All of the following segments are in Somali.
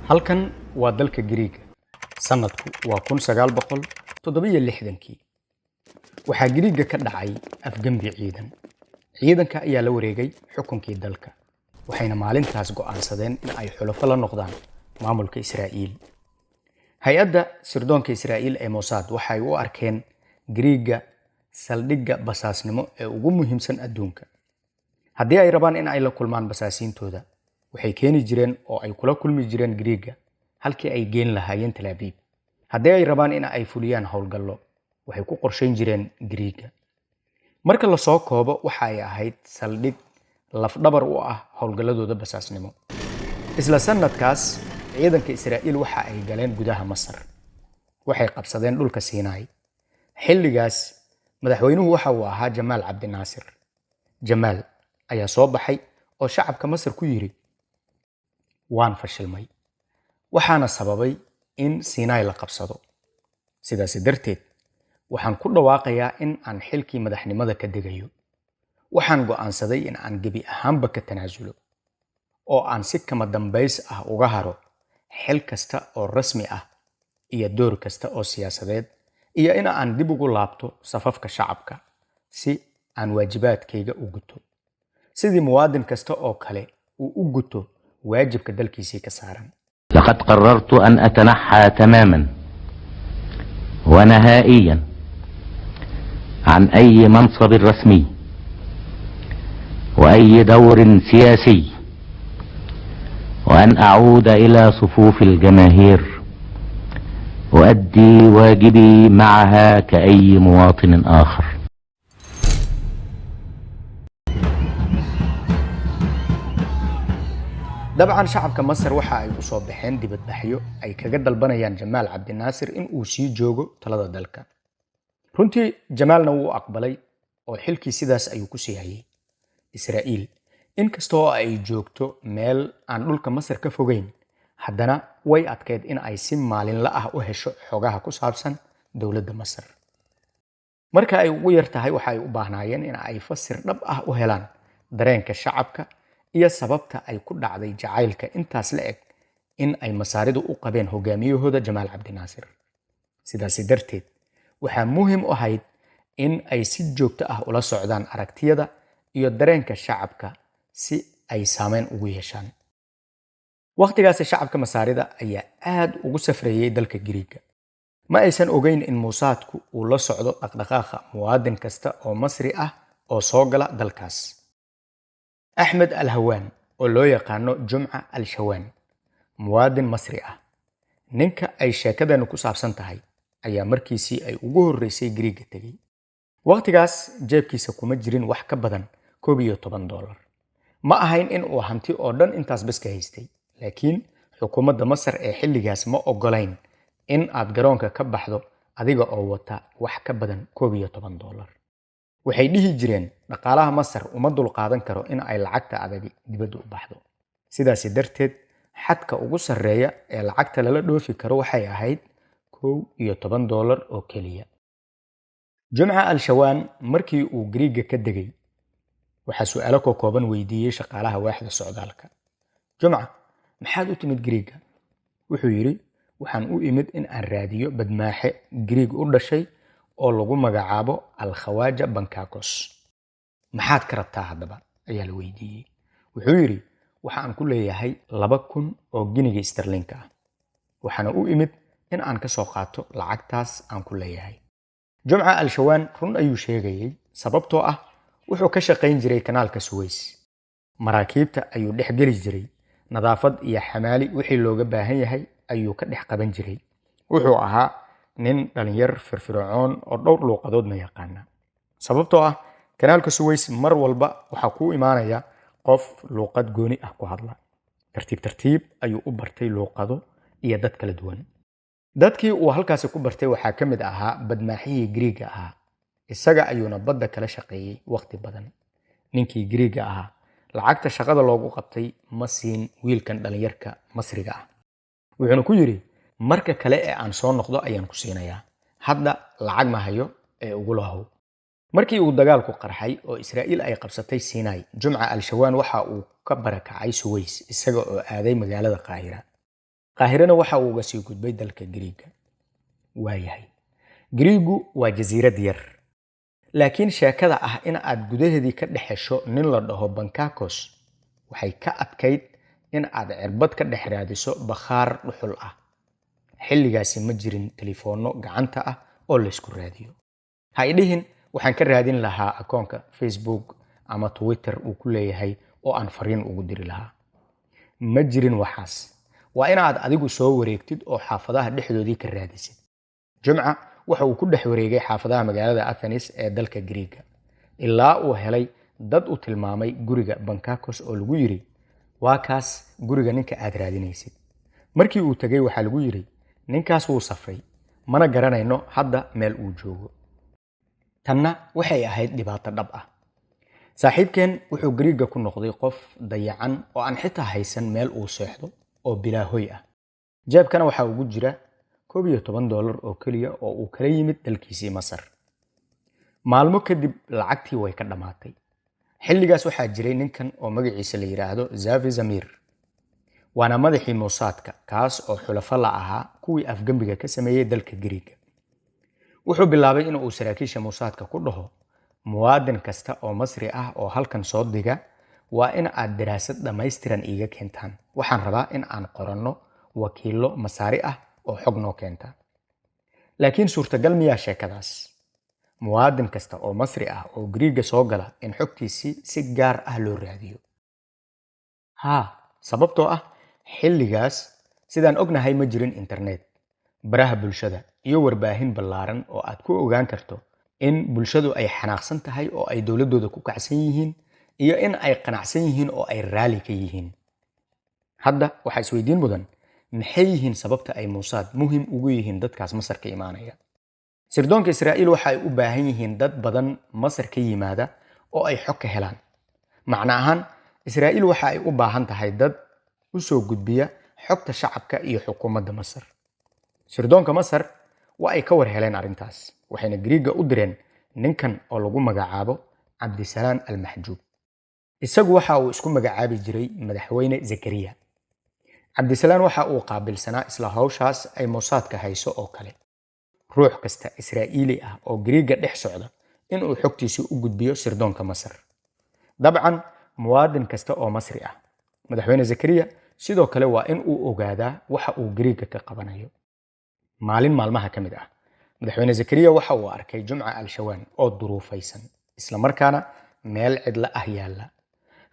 halkan waa dalka Giriiga. Sanadku waa 1967. Waxaa Giriiga ka dhacay afgembi ciidan. Ciidanka ayaa la wareegay xukunkii dalka. Waxayna maalintaas go'aansadeen in ay xulafo la noqdaan maamulka Israa'iil. Hay'adda sirdoonka Israa'iil ee Mossad waxay u arkeen Giriiga saldhigga basaasnimo ee ugu muhiimsan adduunka. Haddii ay rabaan in ay la kulmaan basaasiintooda, waxay keeni jireen oo ay kula kulmi jireen Giriiga halkii ay geen lahaayeen Tel Aviv. Haddii ay rabaan in ay fuliyaan howlgallo, waxay ku qorsheyn jireen Giriiga. Marka la soo koobo, waxa ay ahayd saldhig lafdhabar u ah howlgalladooda basaasnimo. Isla sanadkaas, ciidanka Israa'iil waxa ay galeen gudaha Masar. Waxay qabsadeen dhulka Sinai. Xilligaas, madaxweynuhu waxa uu ahaa Jamaal Cabdi Naasir. Jamaal ayaa soo baxay oo shacabka Masar ku yiri, waan fashilmay. Waxaana sababay in Sinai la qabsado. Sidaas darteed, waxaan ku dhawaaqayaa in aan xilkii madaxnimada ka degayo. Waxaan go'aansaday in aan gebi ahaanba ka tanaasulo oo aan si kama dambays ah uga haro xil kasta oo rasmi ah iyo door kasta oo siyaasadeed iyo in aan dib ugu laabto safafka shacabka si aan waajibaadkayga u guto. sidii muwaadin kasta oo kale uu u guto waajibka dalkiisii ka saaran. لقد قررت أن أتنحى تماما ونهائيا عن أي منصب رسمي وأي دور سياسي وأن أعود إلى صفوف الجماهير وأدي واجبي معها كأي مواطن آخر. dabcan shacabka Masar waxa ay u soo baxeen dibadbaxyo ay kaga dalbanayaan Jamaal Cabdi Naasir in uu sii joogo talada dalka. Runtii Jamaalna wuu aqbalay oo xilkii sidaas ayuu ku sii hayay. Israa'iil inkastoo ay joogto meel aan dhulka Masar ka fogeyn, haddana way adkeed in ay si maalinle ah u hesho xogaha ku saabsan dowladda Masar. Marka ay ugu yartahay waxa ay u baahnaayeen in ay fasir dhab ah u helaan dareenka shacabka iyo sababta ay ku dhacday jacaylka intaas la eg in ay Masaaridu u qabeen hogaamiyahooda Jamaal Cabdi Naasir. Sidaas darteed, waxaa muhiim u ahayd in ay si joogto ah ula socdaan aragtiyada iyo dareenka shacabka si ay saameyn ugu yeeshaan. Waqtigaas shacabka Masaarida ayaa aad ugu safrayay dalka Giriiga. Ma aysan ogeyn in Mossadku uu la socdo dhaqdhaqaaqa muwaadin kasta oo Masri ah oo soo gala dalkaas. أحمد الهوان oo loo yaqaano Jumca al-Shawaan, muwaadin Masri ah. Ninka ay sheekadani ku saabsan tahay ayaa markiisii ay ugu horeysay Giriiga tagay. Waqtigaas jeebkiisa kuma jirin wax ka badan $12. Ma ahayn in uu hanti oo dhan intaas bas ka haystay, laakiin xukuumadda Masar ee xilligaas ma ogolayn in aad garoonka ka baxdo adiga oo wata wax ka badan $12. waxay dhihi jireen dhaqaalaha Masar uma dul qaadan karo in ay lacagta adagi dibadda u baxdo. Sidaas darteed, xadka ugu sarreeya ee lacagta lala dhoofi karo waxay ahayd $12 oo kaliya. Jumca al-Shawaan markii uu Giriiga ka degay, waxa su'aalo kooban weydiiyay shaqaalaha waaxda socdaalka. Jumca, maxaad u timid Giriiga? Wuxuu yiri, waxaan u imid in aan raadiyo badmaaxe Giriig u dhashay oo lagu magacaabo Al-Khawaja Bankakos. Maxaad ka rabtaa haddaba? ayaa la weydiiyey. Wuxuu yiri, waxaan ku leeyahay 2,000 oo giniga sterlinka ah. Waxaana u imid in aan ka soo qaato lacagtaas aan ku leeyahay. Jumca al-Shawaan run ayuu sheegayay sababtoo ah wuxuu ka shaqayn jiray kanaalka Suez. Maraakiibta ayuu dhex geli jiray. Nadaafad iyo xamaali wixii looga baahan yahay ayuu ka dhex qaban jiray. Wuxuu ahaa nin dhalinyar firfircoon oo dhowr luuqadoodna yaqaana. Sababtoo ah kanaalka Suez mar walba waxa ku imaanaya qof luuqad gooni ah ku hadla. Tartiib ayuu u bartay luuqado iyo dad kala duwan. Dadkii uu halkaas ku bartay waxaa ka mid ahaa badmaaxihii Giriiga ahaa. Isaga ayuuna badda kala shaqeeyay waqti badan. Ninkii Giriiga ahaa lacagta shaqada loogu qabtay ma siin wiilkan dhalinyarka Masriga ah. Wuxuuna ku yiri, marka kale ee aan soo noqdo ayaan ku siinayaa. Hadda lacag ma hayo ee ugu lahow. Markii uu dagaalku qarxay oo Israa'iil ay qabsatay Sinai, Jumca al-Shawaan waxa uu ka barakacay Suez isaga oo aaday magaalada Qaahira. qaahirana waxa uu uga sii gudbay dalka Giriiga. Waayahay, Giriigu waa jasiirad yar, laakiin sheekada ah in aad gudaheedii ka dhexesho nin la dhaho Bankakos waxay ka adkayd in aad cirbad ka dhex raadiso bakhaar dhuxul ah. Xilligaasi ma jirin telefoonno gacanta ah oo la isku raadiyo. Ha idhihin waxaan ka raadin lahaa akoonka Facebook ama Twitter uu ku leeyahay oo aan fariin ugu diri lahaa. Ma jirin waxaas. Waa in aad adigu soo wareegtid oo xaafadaha dhexdoodii ka raadisid. Jumca waxa uu ku dhex wareegay xaafadaha magaalada Athens ee dalka Giriiga ilaa uu helay dad u tilmaamay guriga Bankakos oo lagu yiri waa kaas guriga ninka aad raadinaysid. Markii uu tagay waxa lagu yiri ninkaas wuu safray, mana garanayno hadda meel uu joogo. Tanna waxay ahayd dhibaato dhab ah. Saaxiibkeen wuxuu Giriiga ku noqday qof dayacan oo aan xitaa haysan meel uu seexdo oo bilaahoy ah. Jeebkana waxa ugu jira $12 oo kaliya oo uu kala yimid dalkiisii Masar. Maalmo kadib lacagtii way ka dhamaatay. Xilligaas waxaa jiray ninkan oo magaciisa la yiraahdo Zavi Zamir. Waana madaxii Mossadka kaas oo xulafo la ahaa kuwii afgambiga ka sameeyay dalka Giriiga. Wuxuu bilaabay in uu saraakiisha Mossadka ku dhaho muwaadin kasta oo Masri ah oo halkan soo diga waa in aad daraasad dhammaystiran iiga keentaan. Waxaan rabaa in aan qoranno wakiilo Masaari ah oo xog noo keenta. Laakiin suurtagal miyaa sheekadaas? Muwaadin kasta oo Masri ah oo Giriiga soo gala in xogtiisii si gaar ah loo raadiyo? Sababtoo ah xilligaas sidaan ognahay ma jirin internet, baraha bulshada iyo warbaahin ballaaran oo aad ku ogaan karto in bulshadu ay xanaaqsan tahay oo ay dowladooda ku kacsan yihiin iyo in ay qanacsan yihiin oo ay raali ka yihiin. Hadda waxa isweydiin mudan, maxay yihiin sababta ay Mossad muhiim ugu yihiin dadkaas Masar ka imaanaya? Sirdoonka Israa'iil waxa ay u baahan yihiin dad badan Masar ka yimaada oo ay xog ka helaan. Macna ahaan, Israa'iil waxa ay u baahan tahay dad u soo gudbiya xogta shacabka iyo xukuumadda Masar. Sirdoonka Masar waa ay ka war heleen arrintaas, waxayna Giriiga u direen ninkan oo lagu magacaabo Cabdisalaan al-Maxjuub. Isagu waxa uu isku magacaabi jiray madaxweyne Zakariya. Cabdisalaan waxa uu qaabilsanaa isla hawshaas ay Mossadka hayso oo kale. Ruux kasta Israa'iili ah oo Giriiga dhex socda in uu xogtiisa u gudbiyo sirdoonka Masar. Dabcan muwaadin kasta oo Masri ah, madaxweyne Zakariya sidoo kale waa in uu ogaadaa waxa uu Giriiga ka qabanayo. Maalin maalmaha ka mid ah, madaxweyne Zakariya waxa uu arkay Jumca al-Shawaan oo duruufaysan, isla markaana meel cidla ah yaala.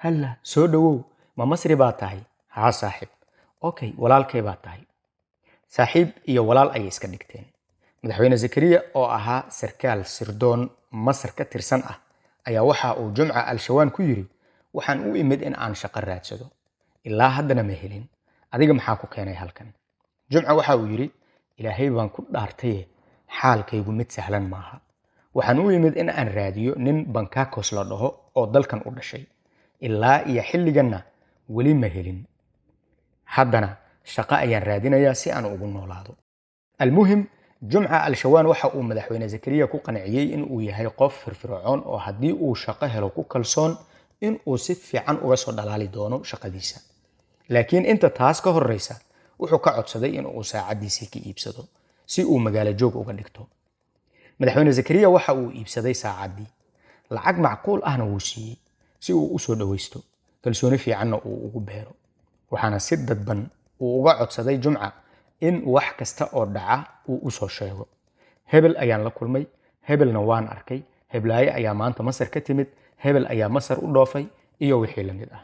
Halla soo dhawow, ma Masri baa tahay? Haa saaxiib. Okay, walaalkay baa tahay. Saaxiib iyo walaal ay iska dhigteen. Madaxweyne Zakariya oo ahaa sarkaal sirdoon Masar ka tirsan ah ayaa waxa uu Jumca al-Shawaan ku yiri waxaan u imid in aan shaqo raadsado. Ilaa haddana ma helin. Adiga maxaa ku keenay halkan? Jumca waxa uu yiri Ilaahay baan ku dhaartay, xaalkaygu mid sahlan maaha. Waxaan u imid in aan raadiyo nin Bankakos la dhaho oo dalkan u dhashay. Ilaa iyo xilliganna weli ma helin. Haddana shaqo ayaan raadinayaa si aan ugu noolaado. Almuhim, Jumca al-Shawaan waxa uu madaxweyne Zakariya ku qanciyay in uu yahay qof firfircoon oo haddii uu shaqo helo ku kalsoon in uu si fiican uga soo dhalaali doono shaqadiisa. Laakiin inta taas ka horreysa, wuxuu ka codsaday in uu saacadiisii ka iibsado si uu magaalo joog uga dhigto. Madaxweyne Zakariya waxa uu iibsaday saacadii. Lacag macquul ahna wuu siiyey si uu u soo dhawaysto, kalsooni fiicanna uu ugu beero. Waxaana si dadban uu uga codsaday Jumca in wax kasta oo dhaca uu u soo sheego. Hebel ayaan la kulmay, hebelna waan arkay, heblaaye ayaa maanta Masar ka timid, hebel ayaa Masar u dhoofay iyo wixii la mid ah.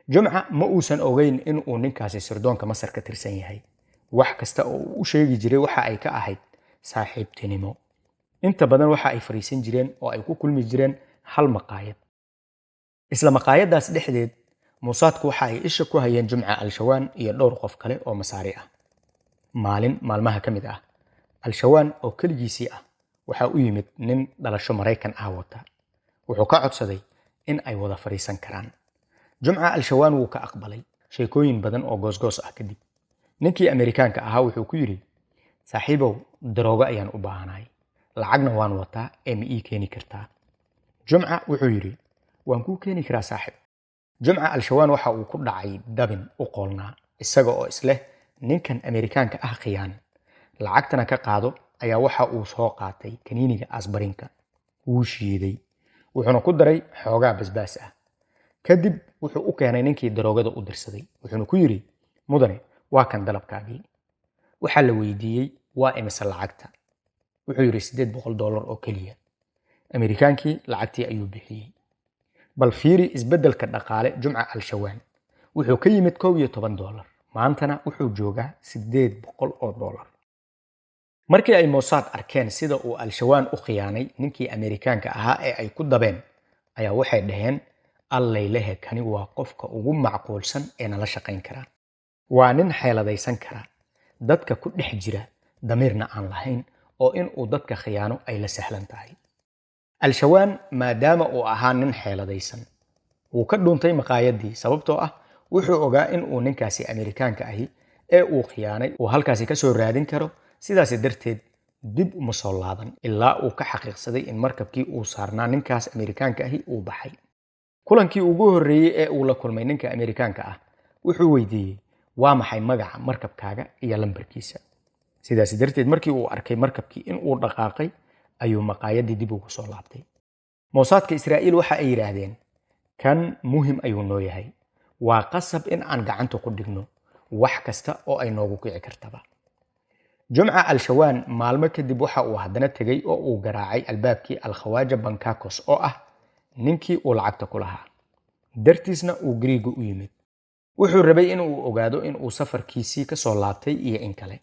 Jumca ma uusan ogeyn in uu ninkaasi sirdoonka Masar ka tirsan yahay. Wax kasta oo uu u sheegi jiray waxa ay ka ahayd saaxiibtinimo. Inta badan waxa ay fariisan jireen oo ay ku kulmi jireen hal maqaayad. Isla maqaayadaas dhexdeed, Mossadku waxa ay isha ku hayeen Jumca al-Shawaan iyo dhowr qof kale oo Masaari ah. Maalin maalmaha ka mid ah, al-Shawaan oo kaligiisii ah waxa u yimid nin dhalasho Mareykan ah wata. Wuxuu ka codsaday in ay wada fariisan karaan. Jumca al-Shawaan wuu ka aqbalay sheekooyin badan oo goosgoos ah kadib. Ninkii Amerikaanka ahaa wuxuu ku yiri saaxiibow, daroogo ayaan u baahanahay, lacagna waan wataa ee ma ii keeni kartaa? Jumca wuxuu yiri waan kuu keeni karaa saaxiib. Jumca al-Shawaan waxa uu ku dhacay dabin u qoolnaa isaga oo isleh ninkan Ameerikaanka ah khiyaan lacagtana ka qaado ayaa waxa uu soo qaatay kaniiniga asbarinka wuu shiiday wuxuuna ku daray xoogaa basbaas ah kadib wuxuu u keenay ninkii daroogada u dirsaday wuxuuna ku yiri mudane waa kan dalabkaagii waxa la weydiiyey waa imisa lacagta wuxuu yiri $800 oo kaliya Ameerikaankii lacagtii ayuu bixiyay bal fiiri isbedelka dhaqaale Jumca Al-Shawaan wuxuu ka yimid $11 maantana wuxuu joogaa $800 markii ay Mossad arkeen sida uu Al-Shawaan u khiyaanay ninkii Ameerikaanka ahaa ee ay ku dabeen ayaa waxay dhaheen allaylehe kani waa qofka ugu macquulsan ee nala shaqayn kara waa nin xeeladaysan kara dadka ku dhex jira damiirna aan lahayn oo in uu dadka khiyaano ay la sahlan tahay Al-Shawaan maadaama uu ahaa nin xeeladaysan wuu ka dhuuntay maqaayadii sababtoo ah wuxuu ogaa in uu ninkaasi Ameerikaanka ahi ee uu khiyaanay uu halkaasi ka soo raadin karo sidaas darteed dib uma soo laaban ilaa uu ka xaqiiqsaday in markabkii uu saarnaa ninkaas Ameerikaanka ahi uu baxay kulankii ugu horeeyay ee uu la kulmay ninka Ameerikaanka ah wuxuu weydiiyey waa maxay magaca markabkaaga iyo lambarkiisa sidaas darteed markii uu arkay markabkii in uu dhaqaaqay ayuu maqaayadii dib ugu soo laabtay Mossadka Israa'iil waxa ay yiraahdeen kan muhim ayuu noo yahay waa qasab in aan gacanta ku dhigno wax kasta oo ay noogu kici kartaba Jumca Al-Shawaan maalmo kadib waxa uu haddana tagay oo uu garaacay albaabkii Al-Khawaja Bankakos oo ah ninkii uu lacagta ku lahaa dartiisna uu Greegu u yimid wuxuu rabay in uu ogaado in uu safarkiisii ka soo laabtay iyo in kale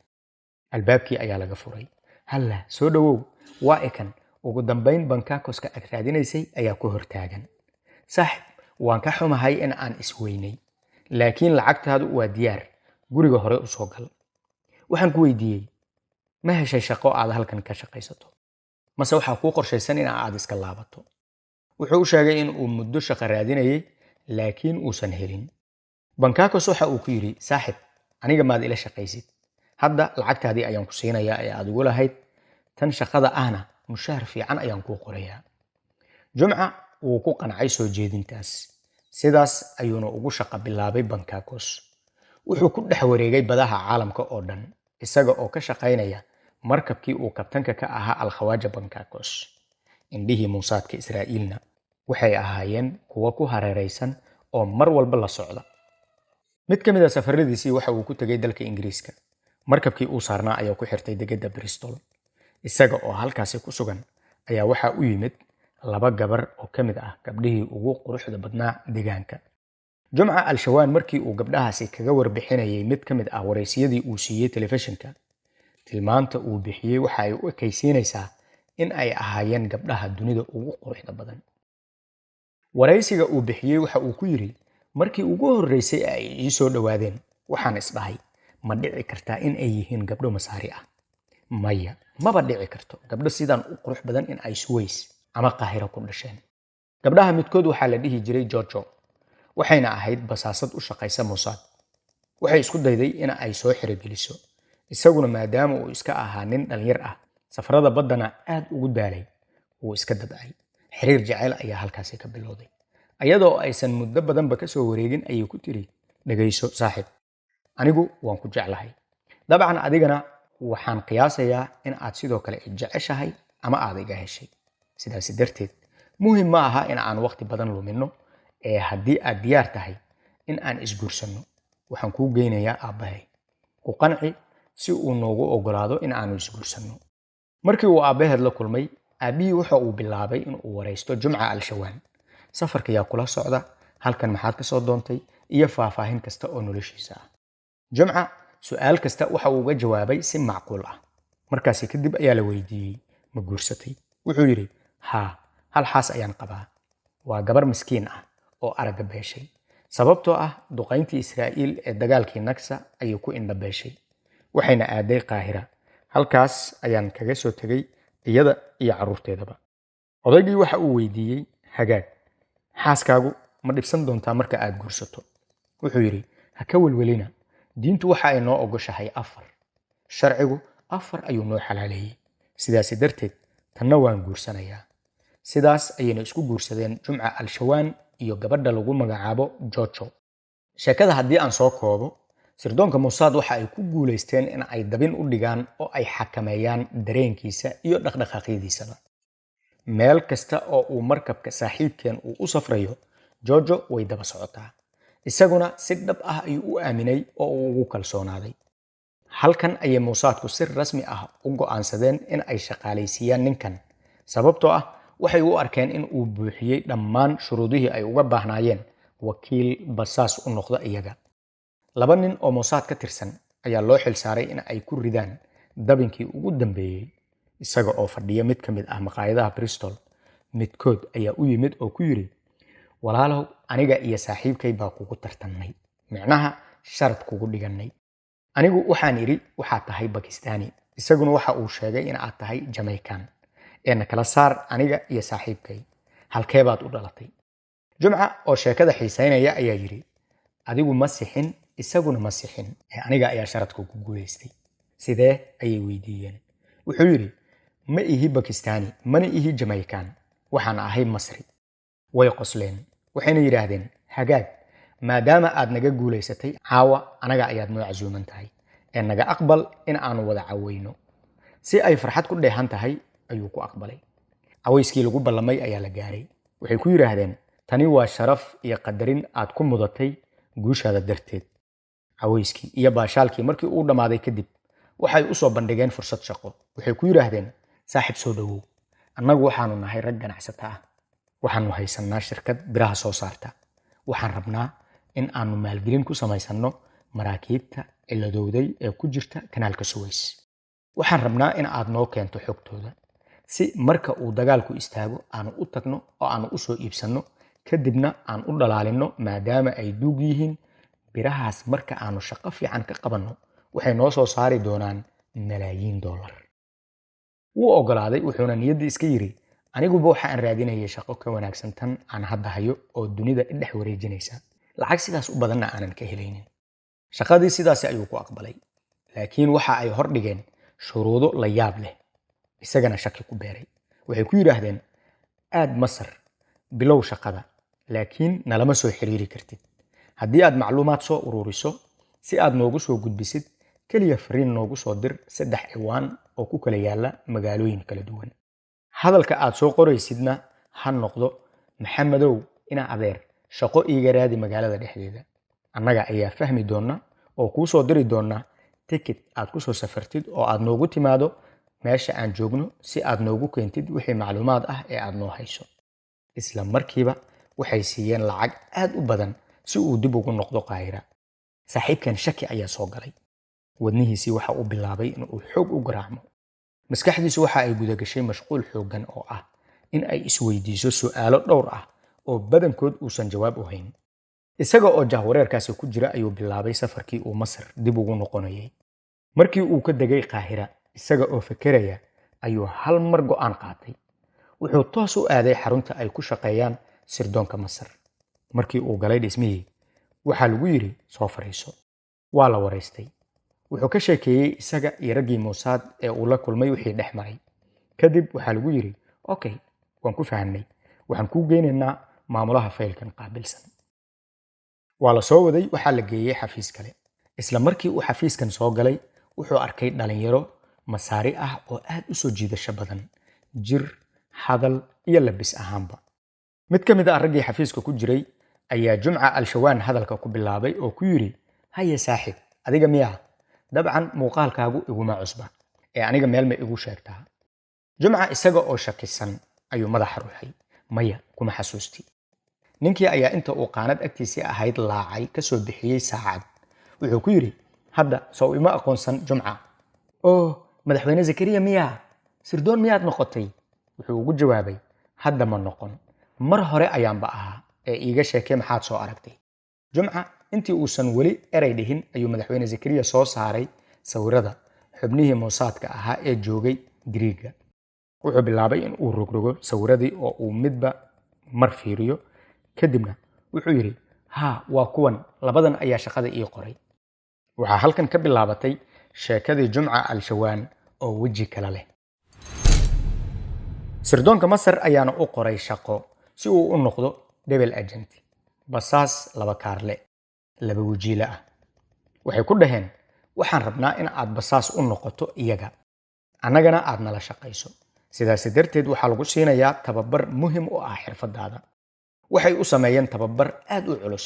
albaabkii ayaa laga furay halla soo dhawow waa ekan ugu dambeyn Bankakoska ag raadinaysay ayaa ku hortaagan saaxib waan ka xumahay in aan isweynay laakiin lacagtaadu waa diyaar guriga hore u soo gal waxaan ku weydiiyey ma heshay shaqo aad halkan ka shaqaysato mase waxaa kuu qorshaysan in aad iska laabato wuxuu u sheegay in uu muddo shaqo raadinayay laakiin uusan helin Bankakos waxa uu ku yiri saaxib aniga maad ila shaqaysid hadda lacagtaadii ayaan ku siinayaa ee aad ugu lahayd tan shaqada ahna mushaar fiican ayaan kuu qorayaa Jumca wuu ku qancay soo jeedintaas sidaas ayuuna ugu shaqo bilaabay Bankakos wuxuu ku dhex wareegay badaha caalamka oo dhan isaga oo ka shaqaynaya markabkii uu kabtanka ka ahaa Al-Khawaja Bankakos indhihii Mossadka Israa'iilna waxay ahaayeen kuwa ku hareeraysan oo mar walba la socda mid ka mid ah safaradiisii waxa uu ku tagay dalka Ingiriiska markabkii uu saarnaa ayaa ku xirtay degada Bristol isaga oo halkaasi ku sugan ayaa waxa u yimid laba gabar oo ka mid ah gabdhihii ugu quruxda badnaa deegaanka Jumca Al-Shawaan markii uu gabdhahaasi kaga warbixinayay mid ka mid ah wareysiyadii uu siiyay telefishinka tilmaanta uu bixiyay waxa ay u ekaysiinaysaa in ay ahaayeen gabdhaha dunida ugu quruxda badan wareysiga uu bixiyay waxa uu ku yiri markii ugu horeysay ay ii soo dhawaadeen waxaan isdhahay ma dhici kartaa in ay yihiin gabdho Masaari ah maya maba dhici karto gabdho sidan u qurux badan in ay Suways ama Qaahiro ku dhasheen gabdhaha midkood waxa la dhihi jiray Jojo waxayna ahayd basaasad u shaqaysa Mossad waxay isku dayday in ay soo xirigeliso isaguna maadaama uu iska ahaa nin dhalinyar ah safarada badana aad ugu daalay uu iska dadcay xiriir jacayl ayaa halkaasi ka bilowday ayadoo aysan muddo badanba ka soo wareegin ayay ku tiri dhageyso saaxib anigu waan ku jeclahay dabcan adigana waxaan qiyaasayaa in aad sidoo kale jeceshahay ama aad iga heshay sidaas darteed muhiim ma aha in aan waqti badan lumino ee haddii aad diyaar tahay in aan isguursanno waxaan kuu geynayaa aabbahay ku qanci si uu noogu ogolaado in aanu isguursanno markii uu aabbaheed la kulmay aabihii waxa uu bilaabay in uu wareysto Jumca Al-Shawaan safarka yaa kula socda halkan maxaad ka soo doontay iyo faahfaahin kasta oo noloshiisa ah Jumca su'aal kasta waxa uu uga jawaabay si macquul ah markaasi kadib ayaa la weydiiyey ma guursatay wuxuu yiri haa hal xaas ayaan qabaa waa gabar miskiin ah oo araga beeshay sababtoo ah duqayntii Israa'iil ee dagaalkii Naksa ayuu ku indhabeeshay waxayna aaday Qaahira halkaas ayaan kaga soo tagay iyada iyo carruurteedaba odaygii waxa uu weydiiyey hagaag xaaskaagu ma dhibsan doontaa marka aad guursato wuxuu yiri ha ka welwelina diintu waxa ay noo ogoshahay 4 sharcigu 4 ayuu noo xalaaleeyay sidaas darteed tanna waan guursanayaa sidaas ayayna isku guursadeen Jumca Al-Shawaan iyo gabadha lagu magacaabo Jojo sheekada haddii aan soo koobo sirdoonka Mossad waxa ay ku guuleysteen in ay dabin u dhigaan oo ay xakameeyaan dareenkiisa iyo dhaqdhaqaaqyadiisa. meel kasta oo uu markabka saaxiibkeen uu u safrayo, Jojo way daba socotaa. isaguna si dhab ah ayuu u aaminay oo uu ugu kalsoonaaday. halkan ayay Mossadku si rasmi ah u go'aansadeen in ay shaqaaleysiiyaan ninkan, sababtoo ah waxay u arkeen in uu buuxiyey dhammaan shuruudihii ay uga baahnaayeen wakiil basaas u noqda iyaga. 2 nin oo Mossad ka tirsan ayaa loo xilsaaray in ay ku ridaan dabinkii ugu dambeeyay. isaga oo fadhiya mid ka mid ah maqaayadaha Bristol, midkood ayaa u yimid oo ku yiri, walaalow, aniga iyo saaxiibkay baa kugu tartannay, micnaha sharad kugu dhigannay. anigu waxaan iri waxaad tahay Bakistaani, isaguna waxa uu sheegay in aad tahay Jamaican. na kala saar aniga iyo saaxiibkay, halkee baad u dhalatay? Jumca oo sheekada xiisaynaya ayaa yiri, adigu ma sixin, isaguna ma sixin, aniga ayaa sharadka ku guuleystay. sidee ayay weydiiyeen. wuxuu yiri, ma ihi Bakistaani, mana ihi Jamaican, waxaan ahay Masri. way qosleen, waxayna yiraahdeen, hagaag, maadaama aad naga guuleysatay, caawa anaga ayaad noo casuuman tahay, naga aqbal in aanu wada caweyno. si ay farxad ku dheehan tahay ayuu ku aqbalay. caweyskii lagu ballamay ayaa la gaaray. waxay ku yiraahdeen, tani waa sharaf iyo qadarin aad ku mudatay guushaada darteed. caweyskii iyo baashaalkii markii uu dhamaaday kadib, waxay u soo bandhigeen fursad shaqo. waxay ku yiraahdeen, saaxiib soo dhawow, annagu waxaanu nahay rag ganacsata ah, waxaanu haysanaa shirkad biraha soo saarta, waxaan rabnaa in aanu maalgelin ku samaysanno maraakiibta ciladowday ee ku jirta kanaalka Suez. waxaan rabnaa in aad noo keento xogtooda, si marka uu dagaalku istaago aanu u tagno oo aanu u soo iibsanno, kadibna aan u dhalaalinno. maadaama ay duug yihiin, birahaas marka aanu shaqo fiican ka qabanno waxay noo soo saari doonaan malaayiin dollar. wuu ogolaaday, wuxuuna niyaddii iska yiri, aniguba waxa aan raadinayay shaqo ka wanaagsan tan aan hadda hayo oo dunida dhex wareejinaysa, lacag sidaas u badanna aanan ka helaynin. shaqadii sidaasi ayuu ku aqbalay, laakiin waxa ay hor dhigeen shuruudo la yaab leh. isagana shaki ku beeray. waxay ku yiraahdeen, aad Masar, bilow shaqada, laakiin nalama soo xiriiri kartid. haddii aad macluumaad soo ururiso, si aad noogu soo gudbisid, kaliya fariin noogu soo dir 3 ciwaan oo ku kala yaala magaalooyin kala duwan. hadalka aad soo qoraysidna ha noqdo, Maxamedow, ina adeer, shaqo iiga raadi magaalada dhexdeeda. annaga ayaa fahmi doona oo kuu soo diri doona ticket aad ku soo safartid oo aad noogu timaado meesha aan joogno, si aad noogu keentid wixii macluumaad ah ee aad noo hayso. isla markiiba waxay siiyeen lacag aad u badan si uu dib ugu noqdo Qaahira. saaxiibkan shaki ayaa soo galay. wadnihiisii waxa uu bilaabay in uu xoog u garaacmo. maskaxdiisu waxa ay guda gashay mashquul xoogan oo ah in ay isweydiiso su'aalo dhowr ah oo badankood uusan jawaab u hayn. isaga oo jahwareerkaasi ku jira ayuu bilaabay safarkii uu Masar dib ugu noqonayay. markii uu ka degay Qaahira, isaga oo fekeraya ayuu hal mar go'aan qaatay. wuxuu toos u aaday xarunta ay ku shaqeeyaan sirdoonka Masar. markii uu galay dhismihii, waxaa lagu yiri, soo fariiso. waa la wareystay. wuxuu ka sheekeeyey isaga iyo raggii Mossad ee uu la kulmay wixii dhex maray. kadib waxaa lagu yiri, okay, waan ku fahamnay, waxaan kuu geynaynaa maamulaha faylkan qaabilsan. waa la soo waday, waxaa la geeyey xafiis kale. isla markii uu xafiiskan soo galay, wuxuu arkay dhalinyaro Masaari ah oo aad u soo jiidasho badan, jir, hadal iyo labis ahaanba. mid ka mid ah raggii xafiiska ku jiray ayaa Jumca al-Shawaan hadalka ku bilaabay oo ku yiri, haye saaxiib, adiga miyaa? dabcan muuqaalkaagu iguma cusba, aniga meel ma igu sheegtaa? Jumca isaga oo shakisan ayuu madaxa ruuxay. maya, kuma xasuusti. ninkii ayaa inta uu qaanad agtiisii ahayd laacay ka soo bixiyey saacad. wuxuu ku yiri, hadda soo ima aqoonsan Jumca? madaxweyne Zakariya miyaa? sirdoon miyaad noqotay? wuxuu ugu jawaabay, hadda ma noqon, mar hore ayaanba ahaa, iiga sheekee maxaad soo aragtay? Jumca intii uusan weli eray dhihin ayuu madaxweyne Zakariya soo saaray sawirada xubnihii Mossadka ahaa ee joogay Giriiga. wuxuu bilaabay in uu rogrogo sawiradii oo uu midba mar fiiriyo. kadibna wuxuu yiri, waa kuwan, labadan ayaa shaqada ii qoray. waxaa halkan ka bilaabatay sheekadii Jumca al-Shawaan oo weji kala leh. sirdoonka Masar ayaana u qoray shaqo si uu u noqdo double agent, basaas 2 kaarle, 2 wajiile ah. waxay ku dhaheen waxaan rabnaa in aad basaas u noqoto iyaga annagana aad nala shaqayso sidaas darteed waxaa lagu siinayaa tababar muhiim u ah xirfadaada waxay u sameeyeen tababar aad u culus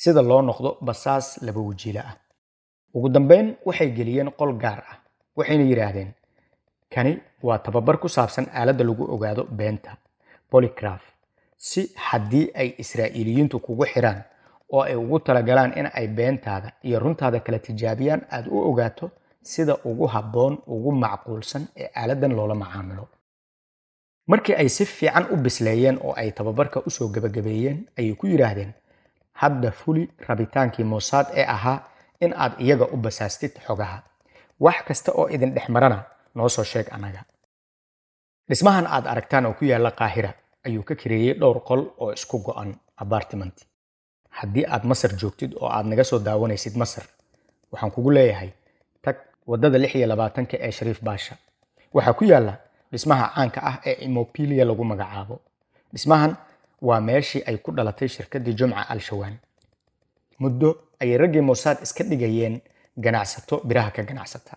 sida loo noqdo basaas laba wajiila ah ugu dambeyn waxay geliyeen qol gaar ah waxayna yiraahdeen kani waa tababar ku saabsan aaladda lagu ogaado beenta polygraph si haddii ay Israa'iiliyiintu kugu xiraan oo ay ugu talagalaan in ay beentaada iyo runtaada kala tijaabiyaan aad u ogaato sida ugu habboon ugu macquulsan ee aaladan loola macaamilo markii ay si fiican u bisleeyeen oo ay tababarka u soo gabagabeeyeen ayay ku yiraahdeen hadda fuli rabitaankii Mossad ee ahaa in aad iyaga u basaastid xogaha wax kasta oo idin dhexmarana noo soo sheeg anaga dhismahan aad aragtaan oo ku yaala Qaahira ayuu ka kireeyay dhowr qol oo isku go'an apartment haddii aad Masar joogtid oo aad naga soo daawanaysid Masar waxaan kugu leeyahay tag wadada 26 ee Shariif Baasha waxa ku yaala dhismaha caanka ah ee Immobilia lagu magacaabo dhismahan waa meeshii ay ku dhalatay shirkadii Jumca Al-Shawaan muddo ay raggii Mossad iska dhigayeen ganacsato biraha ka ganacsata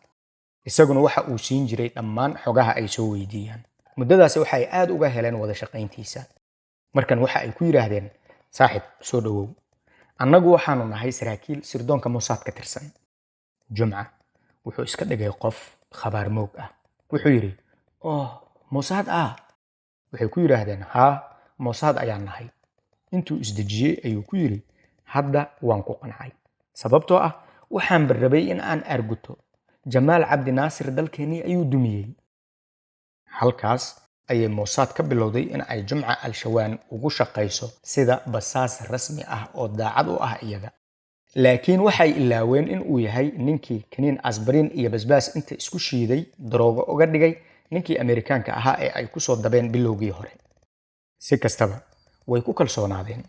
isaguna waxa uu siin jiray dhammaan xogaha ay soo weydiiyaan muddadaas waxa ay aad uga heleen wada shaqayntiisa markan waxa ay ku yiraahdeen saaxib soo dhawow annagu waxaanu nahay saraakiil sirdoonka Mossad ka tirsan Jumca wuxuu iska dhigay qof khabaar moog ah wuxuu yiri Mossad waxay ku yiraahdeen ha Mossad ayaan nahay intuu isdajiyay ayuu ku yiri hadda waan ku qancay sababtoo ah waxaan barrabay in aan arguto Jamaal Cabdi Naasir dalkeenii ayuu dumiyay halkaas ayay Mossad ka bilowday in ay Jumca Al-Shawaan ugu shaqayso sida basaas rasmi ah oo daacad u ah iyaga laakiin waxay ilaaween in uu yahay ninkii kaniin asbarin iyo basbaas inta isku shiiday daroogo uga dhigay ninkii Ameerikaanka ahaa ee ay ku soo dabeen bilowgii hore si kastaba way ku kalsoonaadeen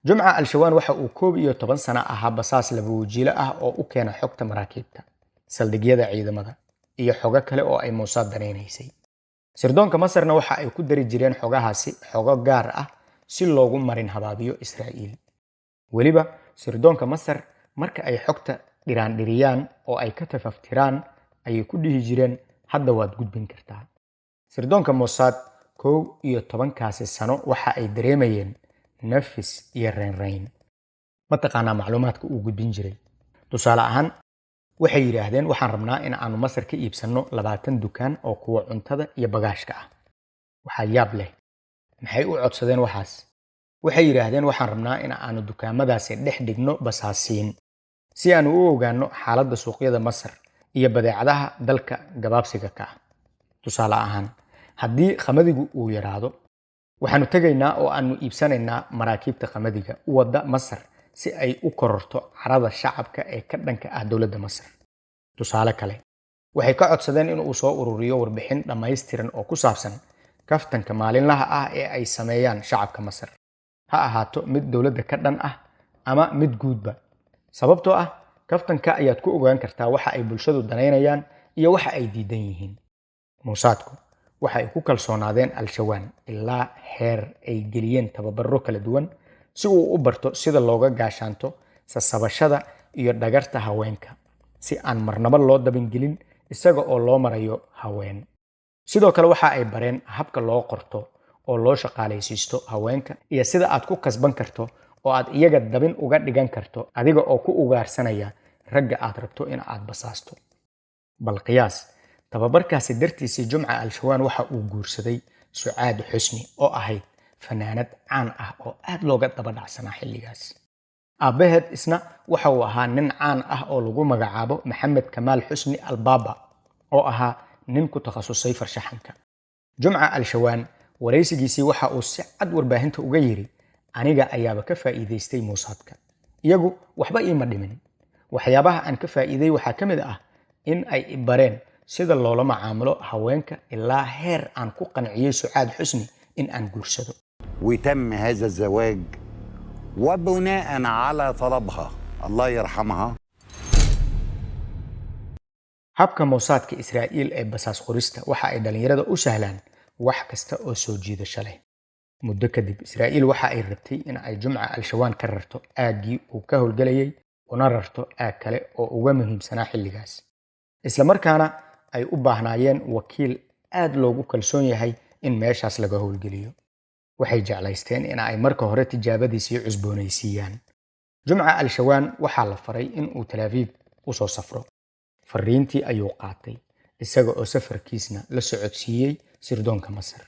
Jumca Al-Shawaan waxa uu 11 sano ahaa basaas laba wajiilo ah oo u keena xogta maraakiibta saldhigyada ciidamada iyo xogo kale oo ay Mossad daneynaysay sirdoonka Masarna waxa ay ku dari jireen xogahaasi xogo gaar ah si loogu marin habaabiyo Israa'iil waliba sirdoonka Masar marka ay xogta dhiraan oo ay ka tafaftiraan ayay ku dhihi jireen hadda waad gudbin kartaa sirdoonka Mossad 11 sano waxa ay dareemayeen nafis iyo reyn ma taqaanaa macluumaadka uu gudbin jiray tusaale ahaan waxay yiraahdeen waxaan rabnaa in aanu Masar ka iibsano 20 dukaan oo kuwa cuntada iyo bagaashka ah waxa yaab leh maxay u codsadeen waxaas waxay yiraahdeen waxaan rabnaa in aanu dukaamadaasi dhex dhigno basaasiin si aanu u ogaano xaaladda suuqyada Masar iyo badeecadaha dalka gabaabsiga ka ah tusaale ahaan haddii qamadigu uu yaraado waxaanu tagaynaa oo aanu iibsanaynaa maraakiibta qamadiga u wada Masar si ay u kororto carada shacabka ee ka dhanka ah dawladda Masar tusaale kale waxay ka codsadeen in uu soo ururiyo warbixin dhammaystiran oo ku saabsan kaftanka maalinlaha ah ee ay sameeyaan shacabka Masar ha ahaato mid dawladda ka dhan ah ama mid guudba sababtoo ah kaftanka ayaad ku ogaan kartaa waxa ay bulshadu daneynayaan iyo waxa ay diidan yihiin Mossadku waxa ay ku kalsoonaadeen Al-Shawaan ilaa heer ay geliyeen tababaro kala duwan si uu u barto sida looga gaashaanto sasabashada iyo dhagarta haweenka si aan marnaba loo dabin gelin isaga oo loo marayo haween sidoo kale waxa ay bareen habka loo qorto oo loo shaqaalaysiisto haweenka iyo sida aad ku kasban karto oo aad iyaga dabin uga dhigan karto adiga oo ku ugaarsanaya ragga aad rabto in aad basaasto bal qiyaas tababarkaasi dartiisii Jumca Al-Shawaan waxa uu guursaday Sucaad Xusni oo ahayd fanaanad caan ah oo aad looga daba dhacsanaa xilligaas aabaheed isna waxa uu ahaa nin caan ah oo lagu magacaabo Maxamed Kamaal Xusni Al-Baba oo ahaa nin ku takhasusay farshaxanka Jumca Al-Shawaan wareysigiisii waxa uu si cad warbaahinta uga yiri aniga ayaaba ka faa'iideystay Mossadka iyagu waxba iima dhimin waxyaabaha aan ka faa'iiday waxa kamid ah in ay ibareen sida loola macaamilo haweenka ilaa heer aan ku qanciyay Sucaad Xusni in aan guursado وتم هذا الزواج وبناء على طلبها الله يرحمها habka Mossadka Israa'iil ee basaas qorista waxa ay dhalinyarada u sahlaan wax kasta oo soo jiidasho leh muddo kadib Israa'iil waxa ay rabtay in ay Jumca Al-Shawaan ka rarto aagii uu ka howlgalayay una rarto aag kale oo uga muhiimsanaa xilligaas isla markaana ay u baahnaayeen wakiil aad loogu kalsoon yahay in meeshaas laga howlgeliyo waxay jeclaysteen in ay marka hore tijaabadiisii cusboonaysiiyaan jumca al-shawaan waxaa la faray in uu Tel Aviv u soo safro fariintii ayuu qaatay isaga oo safarkiisna la socodsiiyey sirdoonka Masar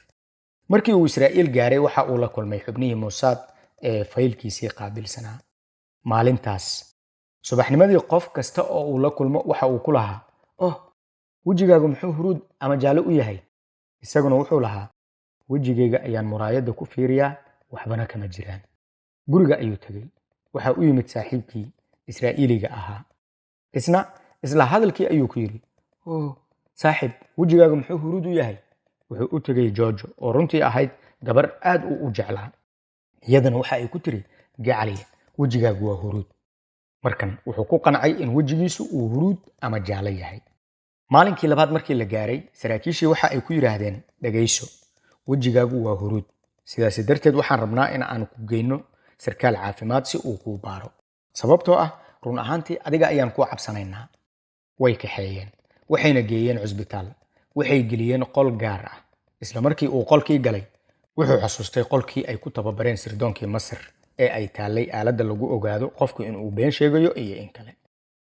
markii uu Israa'iil gaaray waxa uu la kulmay xubnihii Mossad ee faylkiisii qaabilsanaa maalintaas subaxnimadii qof kasta oo uu la kulmo waxa uu ku lahaa wejigaagu muxuu huruud ama jaallo u yahay isaguna wuxuu lahaa wejigayga ayaan muraayadda ku fiiriyaa waxbana kama jiraan guriga ayuu tagay waxa u yimid saaxiibkii Israa'iiliga ahaa isla hadalkii ayuu ku yiri saaxiib wejigaagu muxuu huruud u yahay wuxuu u tagay Jojo oo runtii ahayd gabar aad u jeclaa iyadana waxa ay ku tiri gacaliya wejigaagu waa huruud markan wuxuu ku qancay in wejigiisu uu huruud ama jaallo yahay maalinkii labaad markii la gaaray saraakiishii waxa ay ku yiraahdeen dhageyso wejigaagu waa huruud sidaas darteed waxaan rabnaa in aan ku geyno sarkaal caafimaad si uu kuu baaro sababtoo ah run ahaantii adiga ayaan ku cabsanaynaa way kaxeeyeen waxayna geeyeen cusbitaal waxay geliyeen qol gaar ah isla markii uu qolkii galay wuxuu xasuustay qolkii ay ku tababareen sirdoonkii Masar ee ay taallay aaladda lagu ogaado qofku inuu been sheegayo iyo in kale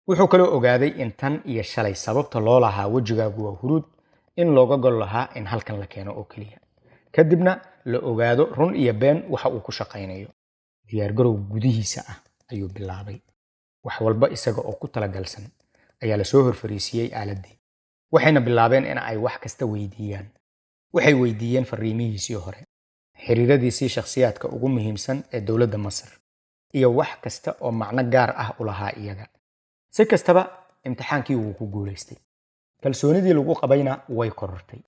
wuxuu kaloo ogaaday in tan iyo shalay sababta loo lahaa wejigaagu waa huruud in looga gol lahaa in halkan la keeno oo keliya kadibna la ogaado run iyo been waxa uu ku shaqaynayo diyaargarow gudihiisa ah ayuu bilaabay wax walba isaga oo ku talagalsan ayaa la soo horfariisiyey aaladdii waxayna bilaabeen in ay wax kasta weydiiyaan waxay weydiiyeen fariimihiisii hore xiriiradiisii shakhsiyaadka ugu muhiimsan ee dowladda Masar iyo wax kasta oo macno gaar ah u lahaa iyaga si kastaba imtixaankii wuu ku guuleystay kalsoonidii lagu qabayna way korortay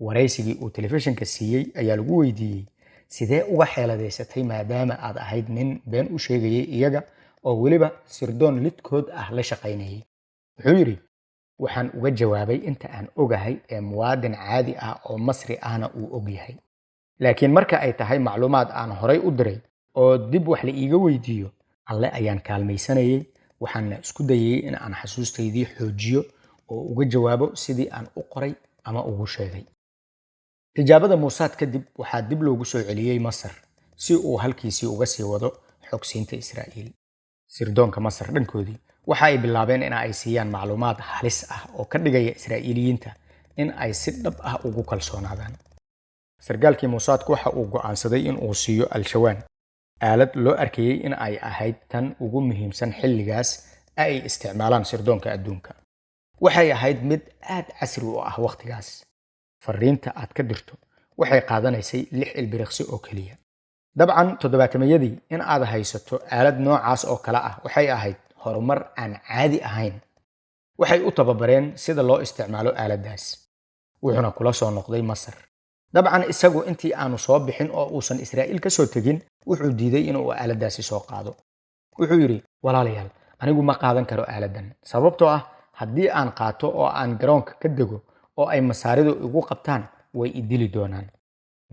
waraysigii uu telefishinka siiyey ayaa lagu weydiiyey sidee uga xeeladeysatay maadaama aad ahayd nin been u sheegayay iyaga oo weliba sirdoon lidkood ah la shaqaynayay wuxuu yiri waxaan uga jawaabay inta aan ogahay ee muwaadin caadi ah oo Masri ahna uu og yahay laakiin marka ay tahay macluumaad aan horay u diray oo dib wax la iiga weydiiyo alle ayaan kaalmaysanayay waxaan isku dayay in aan xasuustaydii xoojiyo oo uga jawaabo sidii aan u qoray ama ugu sheegay tijaabada Mossad kadib waxaa dib loogu soo celiyay Masar si uu halkiisii uga sii wado xogsiinta Israa'iil sirdoonka Masar dhankoodii waxa ay bilaabeen in ay siiyaan macluumaad halis ah oo ka dhigaya Israa'iiliyiinta in ay si dhab ah ugu kalsoonaadaan sargaalkii Mossad waxa uu go'aansaday in uu siiyo al-Shawaan aalad loo arkayay in ay ahayd tan ugu muhiimsan xilligaas ay isticmaalaan sirdoonka adduunka waxay ahayd mid aad casri u ah waqtigaas fariinta aad ka dirto waxay qaadanaysay 6 ilbiriqsi oo kaliya dabcan toddobaatamyadii in aad haysato aalad noocaas oo kala ah waxay ahayd horumar aan caadi ahayn waxay u tababareen sida loo isticmaalo aaladdaas wuxuuna kula soo noqday Masar dabcan isagu intii aanu soo bixin oo uusan Israa'iil ka soo tagin wuxuu diiday inuu aaladdaasi soo qaado wuxuu yiri walaalayaal anigu ma qaadan karo aaladdan sababtoo ah haddii aan qaato oo aan garoonka ka dego oo ay masaaridu igu qabtaan way i dili doonaan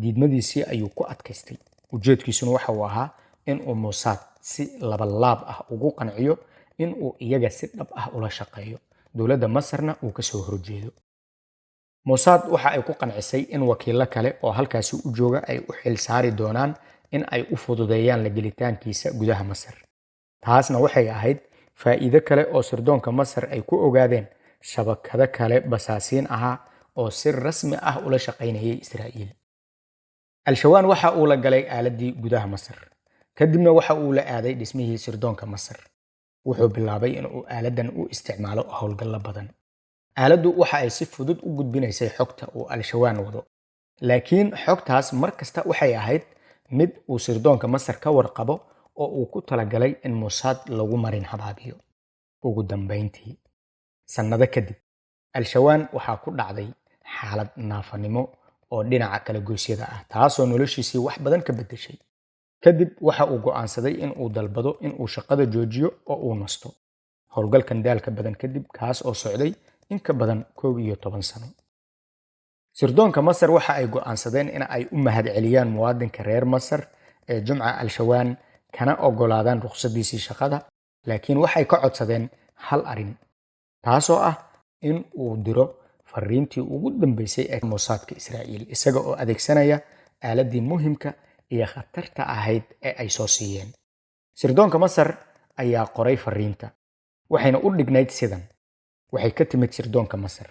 diidmadiisii ayuu ku adkaystay ujeedkiisuna waxa uu ahaa in uu Mossad si laab ah ugu qanciyo in uu iyaga si dhab ah ula shaqeeyo dowladda Masarna uu ka soo horjeedo Mossad waxa ay ku qancisay in wakiilo kale oo halkaasi u jooga ay u xil saari doonaan in ay u fududeeyaan la gelitaankiisa gudaha Masar taasna waxay ahayd faa'iido kale oo sirdoonka Masar ay ku ogaadeen shabakado kale basaasiin ahaa oo si rasmi ah ula shaqaynayay Israa'iil al-Shawaan waxa uu la galay aaladii gudaha Masar kadibna waxa uu la aaday dhismihii sirdoonka Masar wuxuu bilaabay in uu aaladan u isticmaalo howlgal badan aaladdu waxa ay si fudud u gudbinaysay xogta uu al-Shawaan wado laakiin xogtaas markasta waxay ahayd mid uu sirdoonka Masar ka warqabo oo uu ku talagalay in Mossad lagu marin habaabiyo ugu dambeyntii sanado kadib al-Shawaan waxa ku dhacday xaalad naafanimo oo dhinaca kala goosyada ah taasoo noloshiisii wax badan ka bedeshay kadib waxa uu go'aansaday in uu dalbado in uu shaqada joojiyo oo uu nasto howlgalkan daalka badan kadib kaas oo socday in ka badan 11 sano sirdoonka Masar waxa ay go'aansadeen in ay u mahad celiyaan muwaadinka reer Masar ee Jumca al-Shawaan kana ogolaadaan ruqsadiisii shaqada laakiin waxay ka codsadeen hal arin, taasoo ah in uu diro fariintii ugu dambeysay ee Mossadka Israa'iil isaga oo adeegsanaya aaladii muhiimka iyo khatarta ahayd ee ay soo siiyeen. Sirdoonka Masar ayaa qoray fariinta, waxayna u dhignayd sidan: waxay ka timid sirdoonka Masar,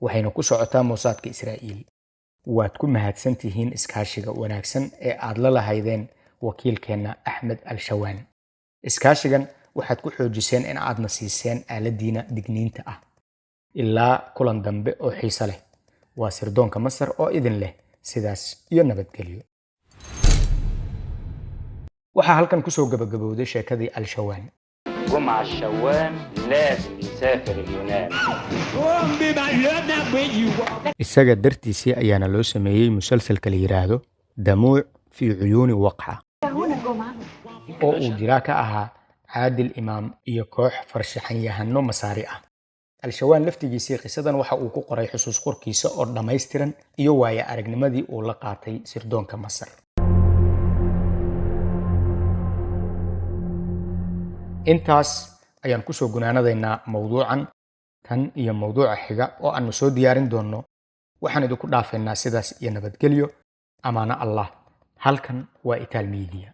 waxayna ku socotaa Mossadka Israa'iil. waad ku mahadsantihiin iskaashiga wanaagsan ee aad la lahaydeen wakiilkeena Axmed Al-Shawaan. iskaashigan waxaad ku xoojiseen in aadna siiseen aaladiina digniinta ah. ilaa kulan dambe oo xiiso leh. waa sirdoonka Masar oo idin leh sidaas iyo nabadgelyo. waxaa halkan kusoo gabagabowday sheekadii Al-Shawaan. جمعة الشوان لازم يسافر اليونان. isaga dartiisii ayaana loo sameeyey musalsalka la yiraahdo Damuuc fi Cuyuuni Waqca oo uu jiraa ka ahaa Caadil Imaam iyo koox farshaxan-yahano Masaari ah. Al-Shawaan laftigiisii qisadan waxa uu ku qoray xusuus qorkiisa oo dhammaystiran iyo waaya aragnimadii uu la qaatay sirdoonka Masar. intaas ayaan kusoo gunaanadaynaa mawduucan tan iyo mawduuca xiga oo aanu soo diyaarin doono. waxaan idinku dhaafaynaa sidaas iyo nabadgelyo. amaana Allah. halkan waa Itaal Media.